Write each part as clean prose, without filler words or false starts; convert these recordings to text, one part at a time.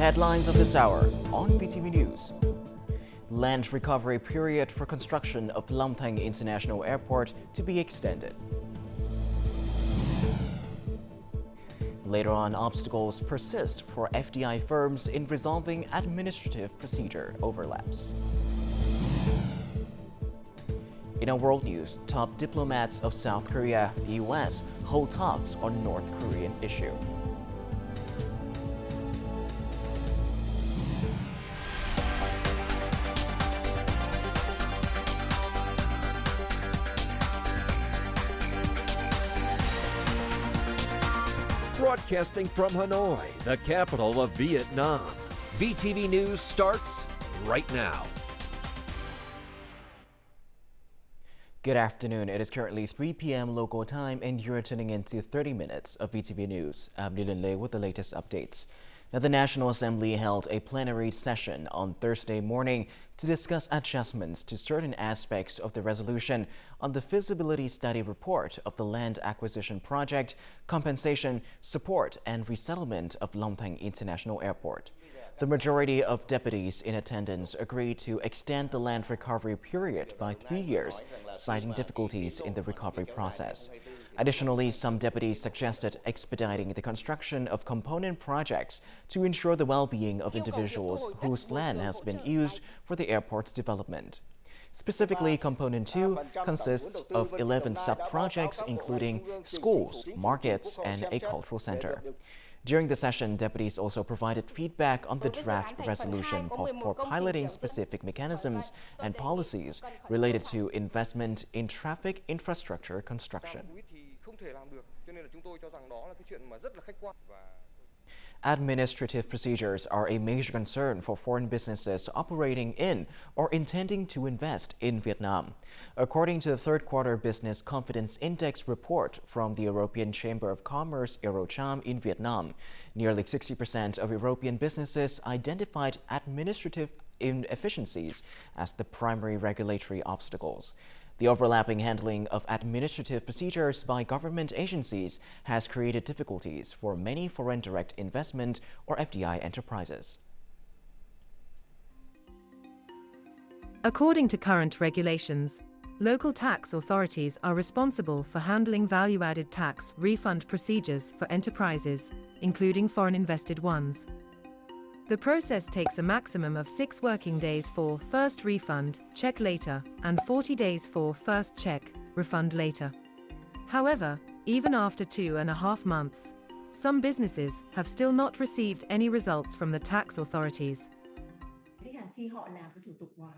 headlines of this hour on VTV News. Land recovery period for construction of Thanh International Airport to be extended. Later on, obstacles persist for FDI firms in resolving administrative procedure overlaps. In our world news, top diplomats of South Korea, the U.S., hold talks on North Korean issue. Broadcasting from Hanoi, the capital of Vietnam. VTV News starts right now. Good afternoon. It is currently 3 p.m. local time and you're tuning into 30 minutes of VTV News. I'm Lilin Lei with the latest updates. Now, the National Assembly held a plenary session on Thursday morning to discuss adjustments to certain aspects of the resolution on the feasibility study report of the land acquisition project, compensation, support, and resettlement of Thanh International Airport. The majority of deputies in attendance agreed to extend the land recovery period by 3 years, citing difficulties in the recovery process. Additionally, some deputies suggested expediting the construction of component projects to ensure the well-being of individuals whose land has been used for the airport's development. Specifically, Component 2 consists of 11 sub-projects, including schools, markets, and a cultural center. During the session, deputies also provided feedback on the draft resolution for piloting specific mechanisms and policies related to investment in traffic infrastructure construction. Administrative procedures are a major concern for foreign businesses operating in or intending to invest in Vietnam. According to the third quarter Business Confidence Index report from the European Chamber of Commerce Eurocham in Vietnam, nearly 60% of European businesses identified administrative inefficiencies as the primary regulatory obstacles. The overlapping handling of administrative procedures by government agencies has created difficulties for many foreign direct investment or FDI enterprises. According to current regulations, local tax authorities are responsible for handling value-added tax refund procedures for enterprises, including foreign invested ones. The process takes a maximum of 6 working days for first refund, check later, and 40 days for first check, refund later. However, even after 2.5 months, some businesses have still not received any results from the tax authorities.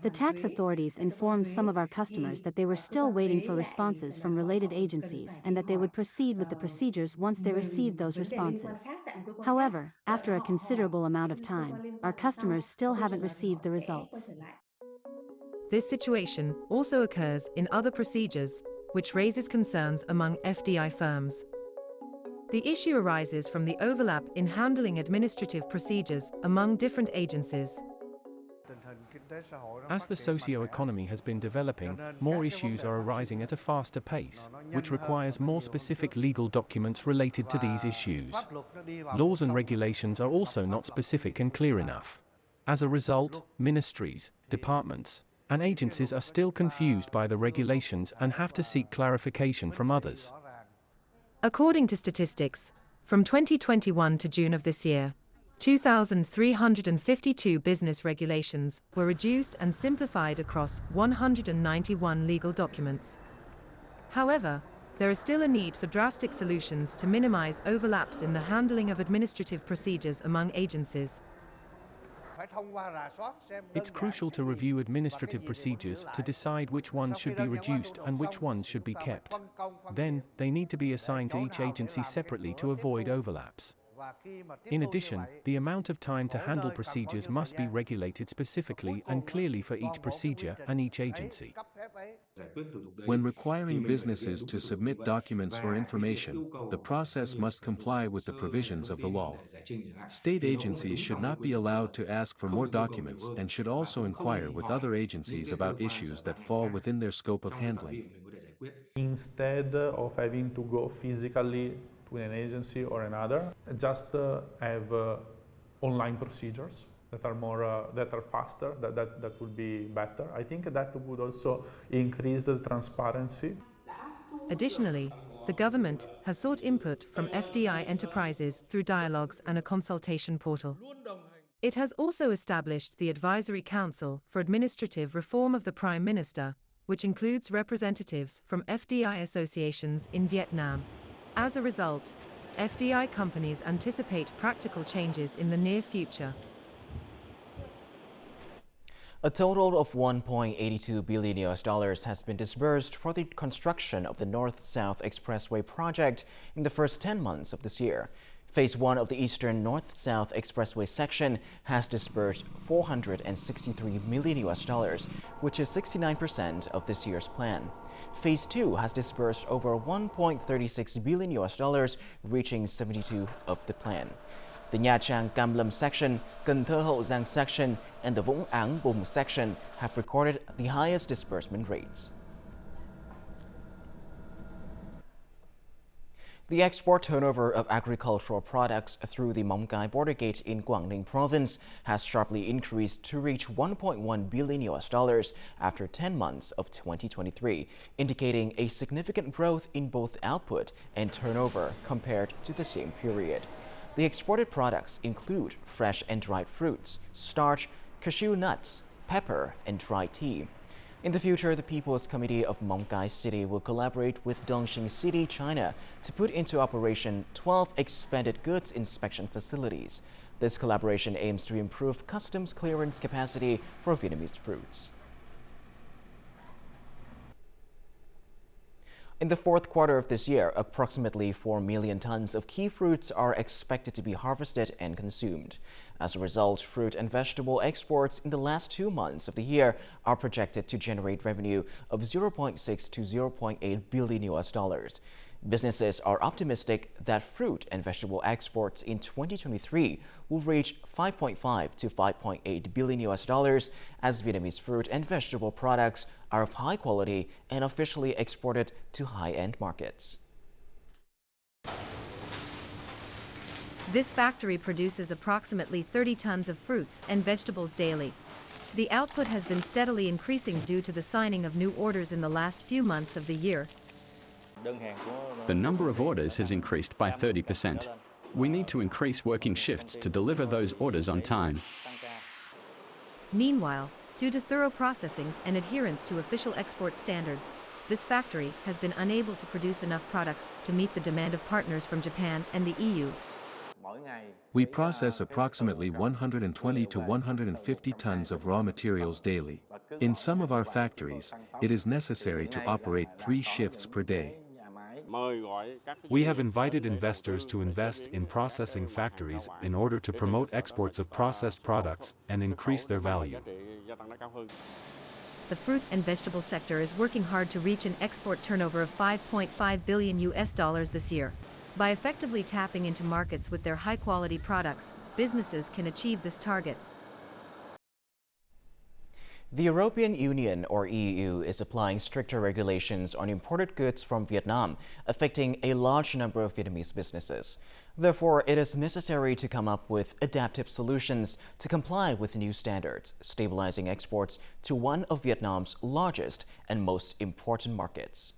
The tax authorities informed some of our customers that they were still waiting for responses from related agencies and that they would proceed with the procedures once they received those responses. However, after a considerable amount of time, our customers still haven't received the results. This situation also occurs in other procedures, which raises concerns among FDI firms. The issue arises from the overlap in handling administrative procedures among different agencies. As the socio-economy has been developing, more issues are arising at a faster pace, which requires more specific legal documents related to these issues. Laws and regulations are also not specific and clear enough. As a result, ministries, departments, and agencies are still confused by the regulations and have to seek clarification from others. According to statistics, from 2021 to June of this year, 2,352 business regulations were reduced and simplified across 191 legal documents. However, there is still a need for drastic solutions to minimize overlaps in the handling of administrative procedures among agencies. It's crucial to review administrative procedures to decide which ones should be reduced and which ones should be kept. Then, they need to be assigned to each agency separately to avoid overlaps. In addition, the amount of time to handle procedures must be regulated specifically and clearly for each procedure and each agency. When requiring businesses to submit documents or information, the process must comply with the provisions of the law. State agencies should not be allowed to ask for more documents and should also inquire with other agencies about issues that fall within their scope of handling. Instead of having to go physically to an agency or another, just have online procedures that are more that are faster. That would be better. I think that would also increase the transparency. Additionally, the government has sought input from FDI enterprises through dialogues and a consultation portal. It has also established the Advisory Council for Administrative Reform of the Prime Minister, which includes representatives from FDI associations in Vietnam. As a result, FDI companies anticipate practical changes in the near future. A total of $1.82 billion has been disbursed for the construction of the North-South Expressway project in the first 10 months of this year. Phase 1 of the Eastern North-South Expressway section has disbursed $463 million, which is 69% of this year's plan. Phase 2 has disbursed over $1.36 billion, reaching 72% of the plan. The Nha Trang Cam Lâm section, Cần Thơ Hậu Giang section, and the Vũng Áng Bùng section have recorded the highest disbursement rates. The export turnover of agricultural products through the Móng Cái border gate in Quảng Ninh province has sharply increased to reach $1.1 billion after 10 months of 2023, indicating a significant growth in both output and turnover compared to the same period. The exported products include fresh and dried fruits, starch, cashew nuts, pepper, and dry tea. In the future, the People's Committee of Móng Cái City will collaborate with Dongxing City, China, to put into operation 12 expanded goods inspection facilities. This collaboration aims to improve customs clearance capacity for Vietnamese fruits. In the fourth quarter of this year, approximately 4 million tons of key fruits are expected to be harvested and consumed. As a result, fruit and vegetable exports in the last 2 months of the year are projected to generate revenue of $0.6 to $0.8 billion. Businesses are optimistic that fruit and vegetable exports in 2023 will reach $5.5 to $5.8 billion as Vietnamese fruit and vegetable products are of high quality and officially exported to high-end markets. This factory produces approximately 30 tons of fruits and vegetables daily. The output has been steadily increasing due to the signing of new orders in the last few months of the year. The number of orders has increased by 30%. We need to increase working shifts to deliver those orders on time. Meanwhile, due to thorough processing and adherence to official export standards, this factory has been unable to produce enough products to meet the demand of partners from Japan and the EU. We process approximately 120 to 150 tons of raw materials daily. In some of our factories, it is necessary to operate 3 shifts per day. We have invited investors to invest in processing factories in order to promote exports of processed products and increase their value. The fruit and vegetable sector is working hard to reach an export turnover of $5.5 billion this year. By effectively tapping into markets with their high-quality products, businesses can achieve this target. The European Union, or EU, is applying stricter regulations on imported goods from Vietnam, affecting a large number of Vietnamese businesses. Therefore, it is necessary to come up with adaptive solutions to comply with new standards, stabilizing exports to one of Vietnam's largest and most important markets.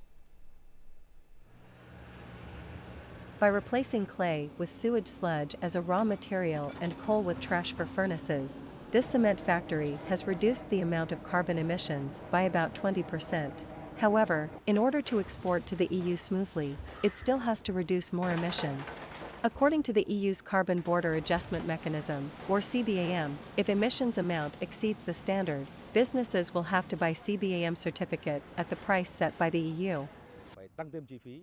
By replacing clay with sewage sludge as a raw material and coal with trash for furnaces, this cement factory has reduced the amount of carbon emissions by about 20%. However, in order to export to the EU smoothly, it still has to reduce more emissions. According to the EU's Carbon Border Adjustment Mechanism, or CBAM, if emissions amount exceeds the standard, businesses will have to buy CBAM certificates at the price set by the EU.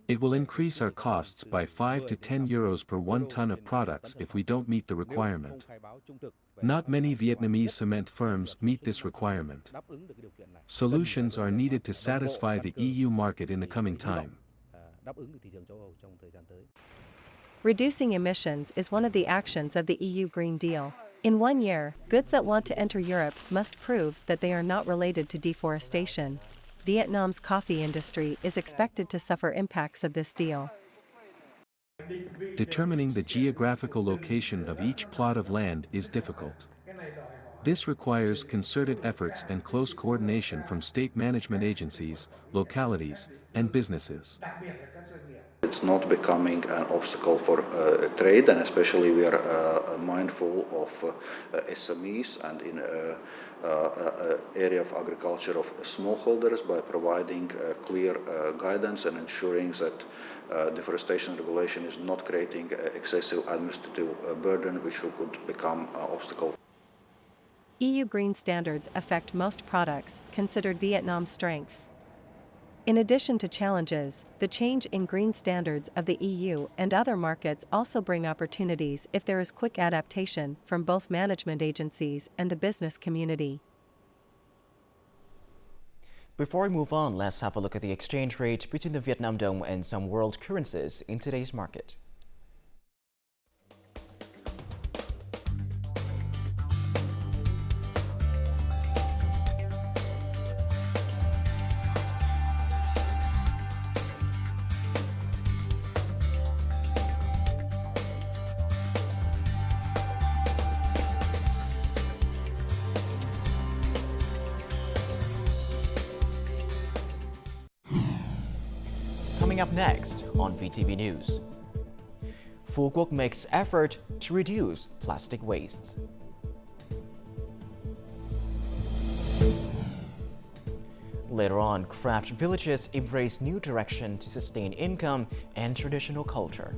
It will increase our costs by 5 to 10 euros per 1 ton of products if we don't meet the requirement. Not many Vietnamese cement firms meet this requirement. Solutions are needed to satisfy the EU market in the coming time. Reducing emissions is one of the actions of the EU Green Deal. In 1 year, goods that want to enter Europe must prove that they are not related to deforestation. Vietnam's coffee industry is expected to suffer impacts of this deal. Determining the geographical location of each plot of land is difficult. This requires concerted efforts and close coordination from state management agencies, localities, and businesses. It's not becoming an obstacle for trade, and especially we are mindful of SMEs and in area of agriculture of smallholders by providing clear guidance and ensuring that deforestation regulation is not creating excessive administrative burden which could become an obstacle. EU green standards affect most products considered Vietnam's strengths. In addition to challenges, the change in green standards of the EU and other markets also bring opportunities if there is quick adaptation from both management agencies and the business community. Before we move on, let's have a look at the exchange rate between the Vietnam dong and some world currencies in today's market. Coming up next on VTV News. Phu Quoc makes effort to reduce plastic wastes. Later on, craft villages embrace new direction to sustain income and traditional culture.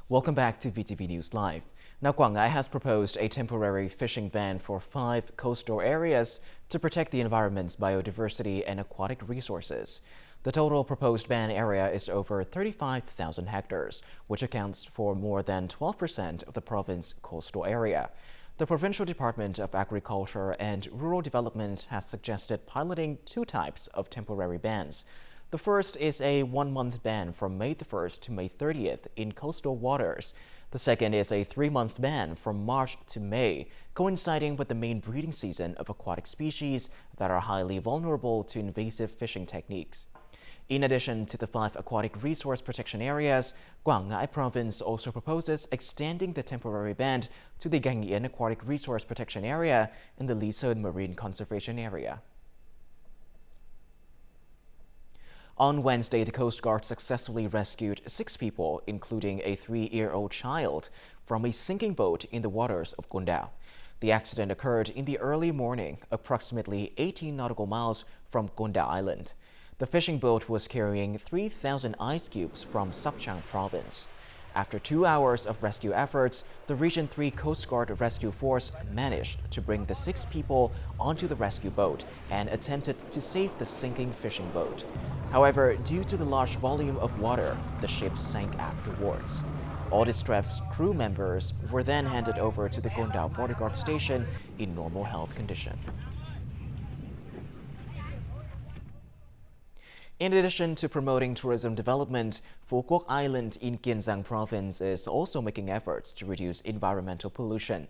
Welcome back to VTV News Live. Now, Quảng Ngãi has proposed a temporary fishing ban for 5 coastal areas to protect the environment's biodiversity and aquatic resources. The total proposed ban area is over 35,000 hectares, which accounts for more than 12% of the province's coastal area. The Provincial Department of Agriculture and Rural Development has suggested piloting 2 types of temporary bans. The first is a 1-month ban from May 1st to May 30th in coastal waters. The second is a 3-month ban from March to May, coinciding with the main breeding season of aquatic species that are highly vulnerable to invasive fishing techniques. In addition to the 5 aquatic resource protection areas, Quảng Ngãi province also proposes extending the temporary ban to the Gan Yen Aquatic Resource Protection Area and the Lý Sơn Marine Conservation Area. On Wednesday, the Coast Guard successfully rescued 6 people, including a 3-year-old child, from a sinking boat in the waters of Con Đảo. The accident occurred in the early morning, approximately 18 nautical miles from Con Đảo Island. The fishing boat was carrying 3,000 ice cubes from Sóc Trăng province. After 2 hours of rescue efforts, the Region 3 Coast Guard Rescue Force managed to bring the 6 people onto the rescue boat and attempted to save the sinking fishing boat. However, due to the large volume of water, the ship sank afterwards. All distressed crew members were then handed over to the Con Đảo Border Guard Station in normal health condition. In addition to promoting tourism development, Phu Quoc Island in Kiên Giang province is also making efforts to reduce environmental pollution.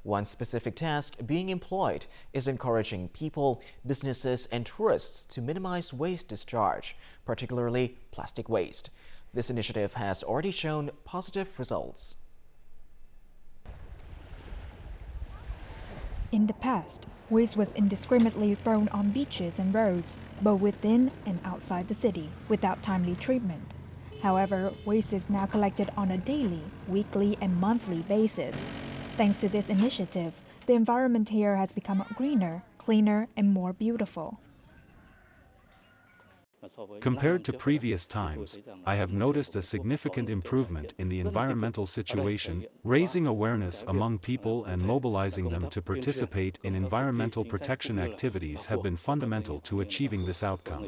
One specific task being employed is encouraging people, businesses, and tourists to minimize waste discharge, particularly plastic waste. This initiative has already shown positive results. In the past, waste was indiscriminately thrown on beaches and roads, both within and outside the city, without timely treatment. However, waste is now collected on a daily, weekly, and monthly basis. Thanks to this initiative, the environment here has become greener, cleaner, and more beautiful. Compared to previous times, I have noticed a significant improvement in the environmental situation. Raising awareness among people and mobilizing them to participate in environmental protection activities have been fundamental to achieving this outcome.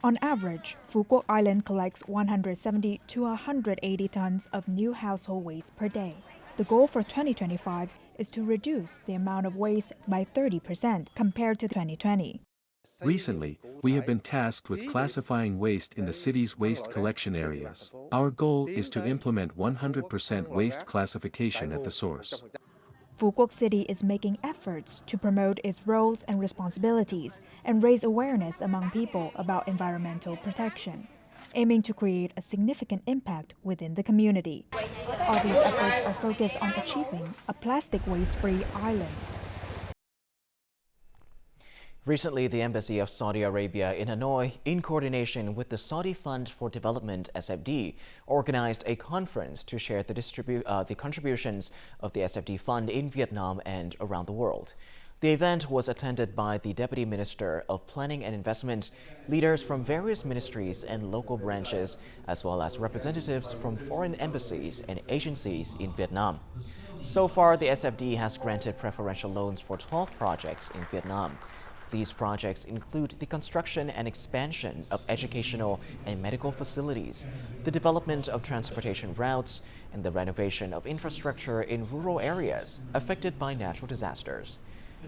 On average, Phu Quoc Island collects 170 to 180 tons of new household waste per day. The goal for 2025 is to reduce the amount of waste by 30% compared to 2020. Recently, we have been tasked with classifying waste in the city's waste collection areas. Our goal is to implement 100% waste classification at the source. Phu Quoc City is making efforts to promote its roles and responsibilities and raise awareness among people about environmental protection, aiming to create a significant impact within the community. All these efforts are focused on achieving a plastic waste-free island. Recently, the Embassy of Saudi Arabia in Hanoi, in coordination with the Saudi Fund for Development (SFD), organized a conference to share the contributions of the SFD fund in Vietnam and around the world. The event was attended by the Deputy Minister of Planning and Investment, leaders from various ministries and local branches, as well as representatives from foreign embassies and agencies in Vietnam. So far, the SFD has granted preferential loans for 12 projects in Vietnam. These projects include the construction and expansion of educational and medical facilities, the development of transportation routes, and the renovation of infrastructure in rural areas affected by natural disasters.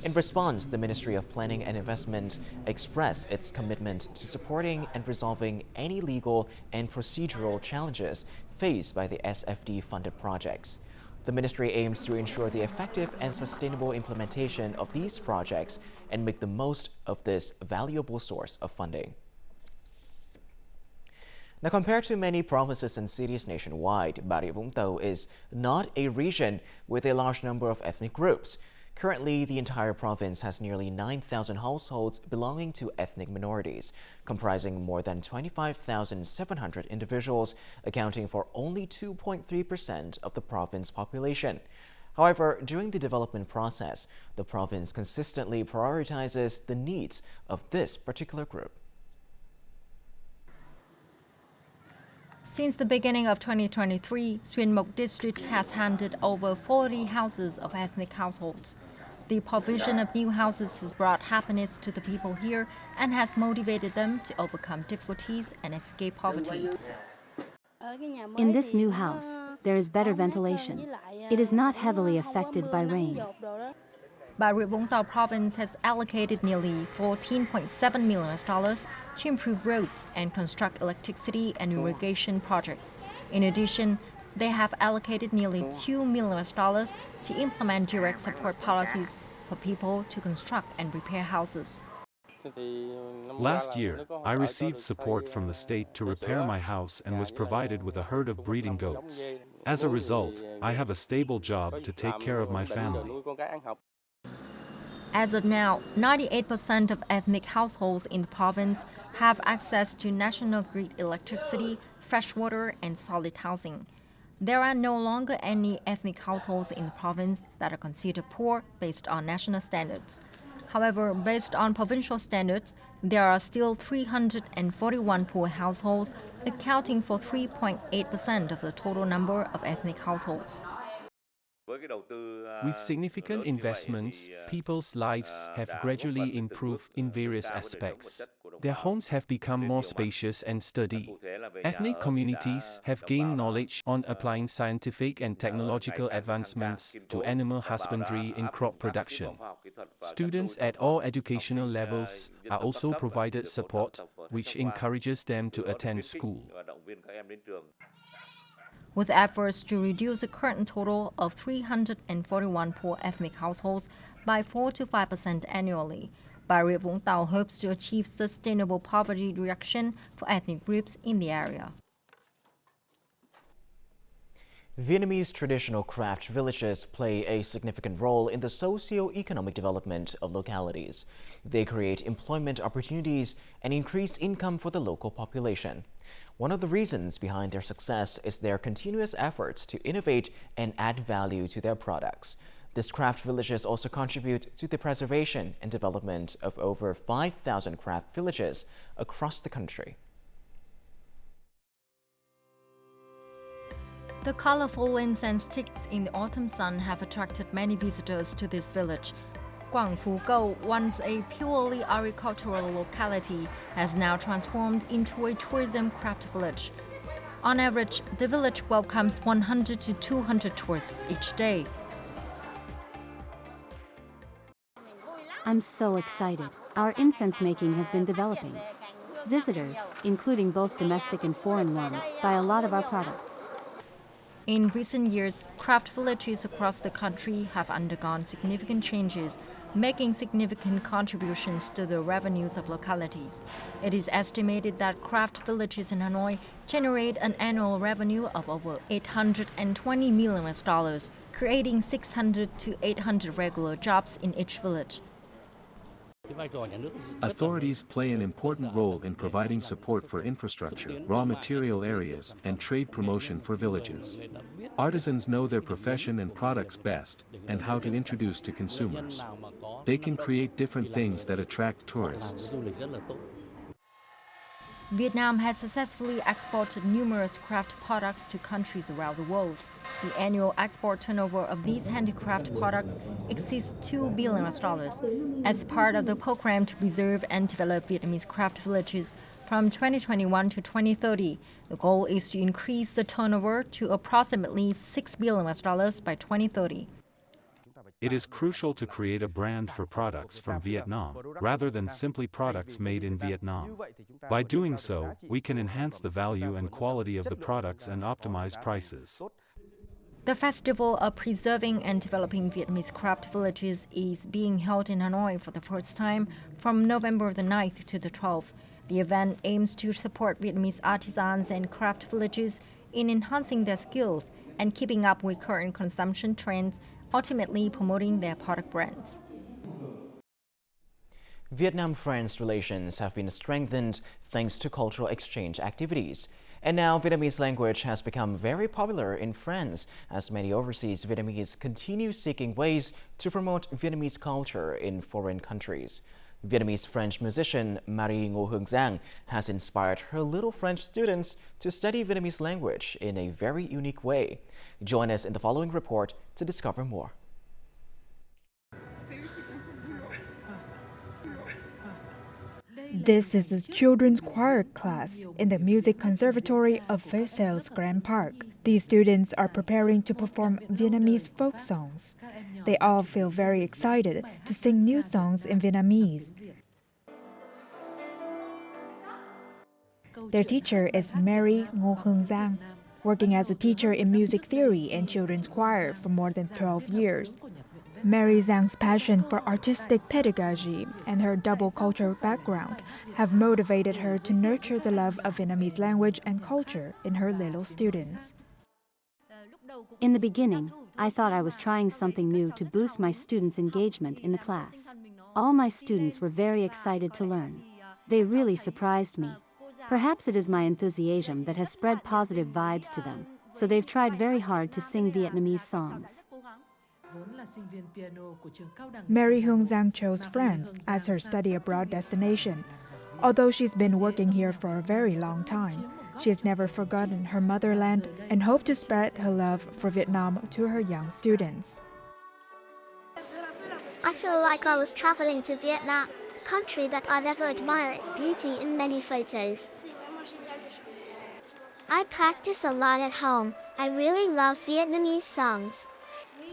In response, the Ministry of Planning and Investment expressed its commitment to supporting and resolving any legal and procedural challenges faced by the SFD-funded projects. The ministry aims to ensure the effective and sustainable implementation of these projects and make the most of this valuable source of funding. Now, compared to many provinces and cities nationwide, Bà Rịa Vũng Tàu is not a region with a large number of ethnic groups. Currently, the entire province has nearly 9,000 households belonging to ethnic minorities, comprising more than 25,700 individuals, accounting for only 2.3% of the province population. However, during the development process, the province consistently prioritizes the needs of this particular group. Since the beginning of 2023, Xuyên Mộc district has handed over 40 houses of ethnic households. The provision of new houses has brought happiness to the people here and has motivated them to overcome difficulties and escape poverty. In this new house, there is better ventilation. It is not heavily affected by rain. Bà Rịa Vũng Tàu province has allocated nearly $14.7 million to improve roads and construct electricity and irrigation projects. In addition, they have allocated nearly $2 million to implement direct support policies for people to construct and repair houses. Last year, I received support from the state to repair my house and was provided with a herd of breeding goats. As a result, I have a stable job to take care of my family. As of now, 98% of ethnic households in the province have access to national grid electricity, fresh water, and solid housing. There are no longer any ethnic households in the province that are considered poor based on national standards. However, based on provincial standards, there are still 341 poor households, accounting for 3.8% of the total number of ethnic households. With significant investments, people's lives have gradually improved in various aspects. Their homes have become more spacious and sturdy. Ethnic communities have gained knowledge on applying scientific and technological advancements to animal husbandry and crop production. Students at all educational levels are also provided support, which encourages them to attend school. With efforts to reduce the current total of 341 poor ethnic households by 4 to 5% annually, Bà Rịa Vũng Tàu hopes to achieve sustainable poverty reduction for ethnic groups in the area. Vietnamese traditional craft villages play a significant role in the socio-economic development of localities. They create employment opportunities and increased income for the local population. One of the reasons behind their success is their continuous efforts to innovate and add value to their products. These craft villages also contribute to the preservation and development of over 5,000 craft villages across the country. The colorful incense sticks in the autumn sun have attracted many visitors to this village. VTVgo, once a purely agricultural locality, has now transformed into a tourism craft village. On average, the village welcomes 100 to 200 tourists each day. I'm so excited. Our incense making has been developing. Visitors, including both domestic and foreign ones, buy a lot of our products. In recent years, craft villages across the country have undergone significant changes, making significant contributions to the revenues of localities. It is estimated that craft villages in Hanoi generate an annual revenue of over $820 million, creating 600 to 800 regular jobs in each village. Authorities play an important role in providing support for infrastructure, raw material areas, and trade promotion for villages. Artisans know their profession and products best, and how to introduce to consumers. They can create different things that attract tourists. Vietnam has successfully exported numerous craft products to countries around the world. The annual export turnover of these handicraft products exceeds $2 billion. As part of the program to preserve and develop Vietnamese craft villages from 2021 to 2030, the goal is to increase the turnover to approximately $6 billion by 2030. It is crucial to create a brand for products from Vietnam, rather than simply products made in Vietnam. By doing so, we can enhance the value and quality of the products and optimize prices. The Festival of Preserving and Developing Vietnamese Craft Villages is being held in Hanoi for the first time from November the 9th to the 12th. The event aims to support Vietnamese artisans and craft villages in enhancing their skills and keeping up with current consumption trends, ultimately promoting their product brands. Vietnam-France relations have been strengthened thanks to cultural exchange activities. And now Vietnamese language has become very popular in France as many overseas Vietnamese continue seeking ways to promote Vietnamese culture in foreign countries. Vietnamese French musician Marie Ngo Hương Giang has inspired her little French students to study Vietnamese language in a very unique way. Join us in the following report to discover more. This is a children's choir class in the Music Conservatory of Versailles Grand Park. These students are preparing to perform Vietnamese folk songs. They all feel very excited to sing new songs in Vietnamese. Their teacher is Marie Ngo Hương Giang, working as a teacher in music theory and children's choir for more than 12 years. Mary Zhang's passion for artistic pedagogy and her double cultural background have motivated her to nurture the love of Vietnamese language and culture in her little students. In the beginning, I thought I was trying something new to boost my students' engagement in the class. All my students were very excited to learn. They really surprised me. Perhaps it is my enthusiasm that has spread positive vibes to them, so they've tried very hard to sing Vietnamese songs. Mary Hương Giang chose France as her study abroad destination. Although she's been working here for a very long time, she has never forgotten her motherland and hoped to spread her love for Vietnam to her young students. I feel like I was traveling to Vietnam, a country that I've ever admired its beauty in many photos. I practice a lot at home. I really love Vietnamese songs.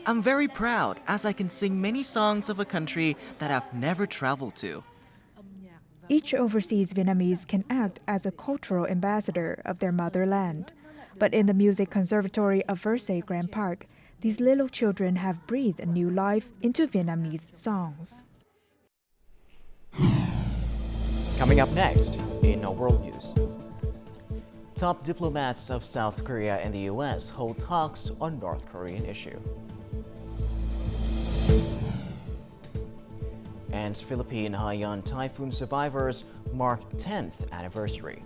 I'm very proud as I can sing many songs of a country that I've never traveled to. Each overseas Vietnamese can act as a cultural ambassador of their motherland. But in the Music Conservatory of Versailles Grand Park, these little children have breathed a new life into Vietnamese songs. Coming up next in our world news. Top diplomats of South Korea and the U.S. hold talks on North Korean issue. And Philippine Haiyan typhoon survivors mark 10th anniversary.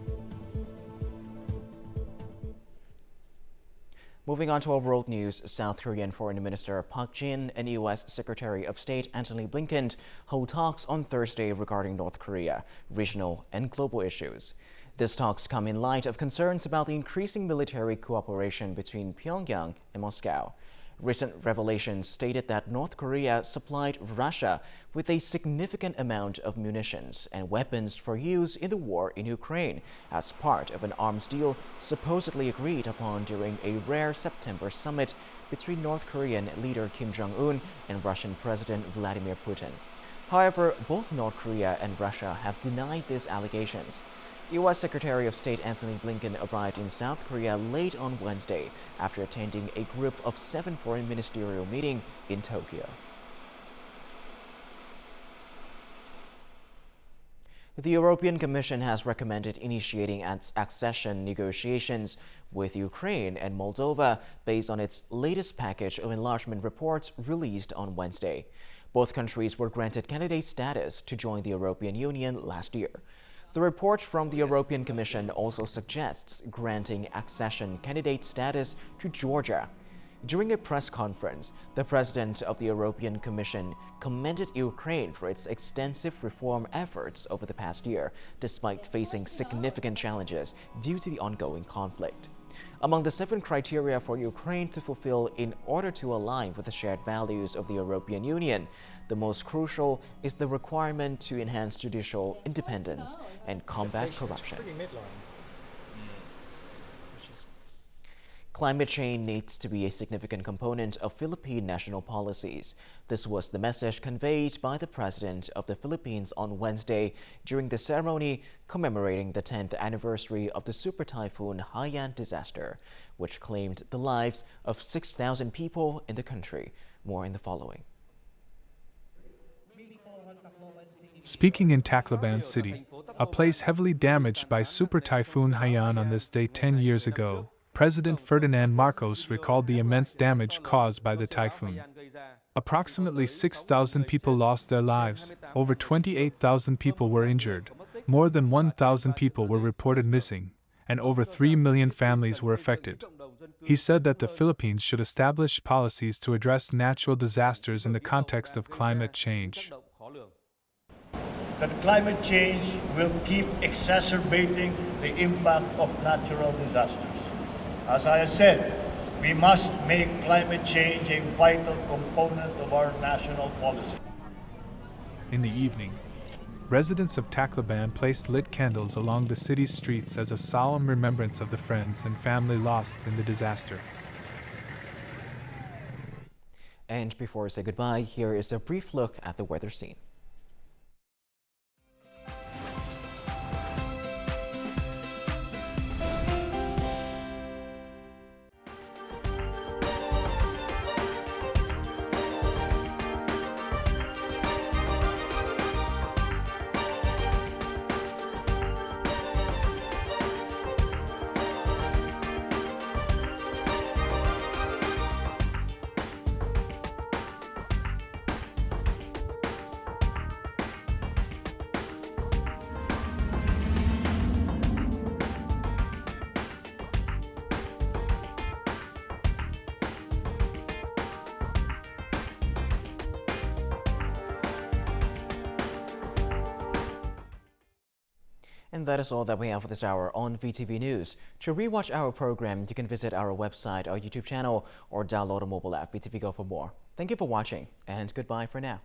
Moving on to our world news, South Korean Foreign Minister Park Jin and U.S. Secretary of State Antony Blinken hold talks on Thursday regarding North Korea, regional and global issues. These talks come in light of concerns about the increasing military cooperation between Pyongyang and Moscow. Recent revelations stated that North Korea supplied Russia with a significant amount of munitions and weapons for use in the war in Ukraine as part of an arms deal supposedly agreed upon during a rare September summit between North Korean leader Kim Jong-un and Russian President Vladimir Putin. However, both North Korea and Russia have denied these allegations. U.S. Secretary of State Antony Blinken arrived in South Korea late on Wednesday after attending a group of 7 foreign ministerial meeting in Tokyo. The European Commission has recommended initiating accession negotiations with Ukraine and Moldova based on its latest package of enlargement reports released on Wednesday. Both countries were granted candidate status to join the European Union last year. The report from the European Commission also suggests granting accession candidate status to Georgia. During a press conference, the president of the European Commission commended Ukraine for its extensive reform efforts over the past year, despite facing significant challenges due to the ongoing conflict. Among the 7 criteria for Ukraine to fulfill in order to align with the shared values of the European Union, the most crucial is the requirement to enhance judicial independence and combat corruption. Climate change needs to be a significant component of Philippine national policies. This was the message conveyed by the President of the Philippines on Wednesday during the ceremony commemorating the 10th anniversary of the super typhoon Haiyan disaster, which claimed the lives of 6,000 people in the country. More in the following. Speaking in Tacloban City, a place heavily damaged by super typhoon Haiyan on this day 10 years ago, President Ferdinand Marcos recalled the immense damage caused by the typhoon. Approximately 6,000 people lost their lives, over 28,000 people were injured, more than 1,000 people were reported missing, and over 3 million families were affected. He said that the Philippines should establish policies to address natural disasters in the context of climate change. That climate change will keep exacerbating the impact of natural disasters. As I said, we must make climate change a vital component of our national policy. In the evening, residents of Tacloban placed lit candles along the city's streets as a solemn remembrance of the friends and family lost in the disaster. And before we say goodbye, here is a brief look at the weather scene. And that is all that we have for this hour on VTV News. To rewatch our program, you can visit our website, our YouTube channel, or download a mobile app, VTVgo, for more. Thank you for watching, and goodbye for now.